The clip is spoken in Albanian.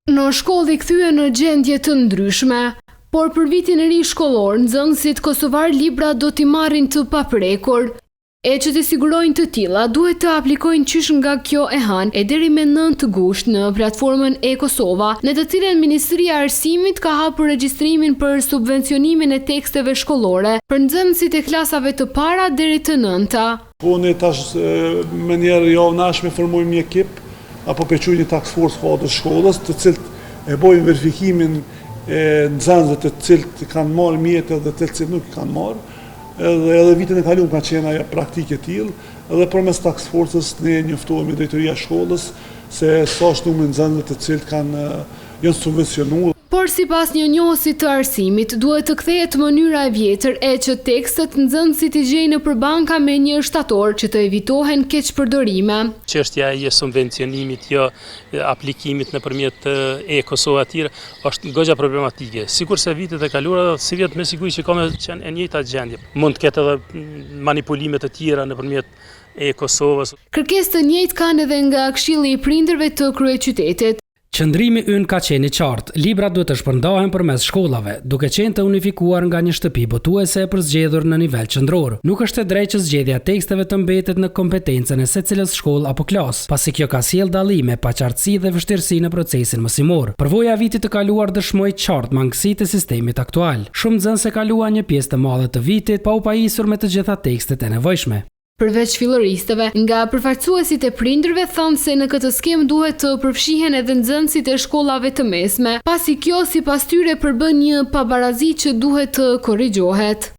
Në shkollë i kthye në gjendje të ndryshme, por për vitin e ri shkollor, nxënësit kosovar libra do t'i marrin të paprekur. E që të sigurojnë të tilla, duhet të aplikojnë qysh nga kjo e han e deri me 9 gusht në platformën e-Kosova, në të cilën Ministria e Arsimit ka hapur regjistrimin për subvencionimin e teksteve shkollore për nxënësit e klasave të para deri të 9-ta. Po ne tash me njerë javënashme formojmë një ekip apo peqoj një task force të shkollës, të cilët e bojnë verifikimin e nxënësve të cilët kanë marrë mjetë dhe të cilët nuk kanë marrë. Edhe vitin e kaluar ka qenë ajo praktike e tillë, edhe përmes task forces ne njoftohemi drejtoria e shkollës se sa është numri nxënësve të cilët janë subvencionuar. Por sipas një njohësit të arsimit, duhet të kthehet mënyra e vjetër e që tekstet nxënësit i gjejnë nëpër banka me 1 shtator që të evitohen keqpërdorime. Çështja e subvencionimit, aplikimit nëpërmjet e-Kosova etj. Është goxha problematike. Sikurse vitet e kaluara, si vjet me siguri që ka qenë e njëjta gjendje. Mund të ketë edhe manipulime të tjera nëpërmjet e-Kosovës. Kërkesë të njëjtë kanë edhe nga Këshilli i Prindërve të kryeqytetit. Qëndrimi ynë ka qenë i qartë, librat duhet të shpërndahen përmes shkollave, duke qenë të unifikuar nga një shtëpi botuese për zgjedhur në nivel qendror. Nuk është e drejtë që zgjedhja e teksteve të mbetet në kompetencën e secilës shkollë apo klasë, pasi kjo ka sjellë dallime, paqartësi dhe vështirësi në procesin mësimor. Përvoja e vitit të kaluar dëshmoi qartë mangësitë e sistemit aktual. Shumë nxënës e kaluan një pjesë të madhe të vitit pa u pajisur me të gjitha tekstet e nevojshme. Përveç filloristëve, nga përfaqësuesit e prindërve thonë se në këtë skemë duhet të përfshihen edhe nxënësit e shkollave të mesme, pasi kjo sipas tyre përbën një pabarazi që duhet të korrigjohet.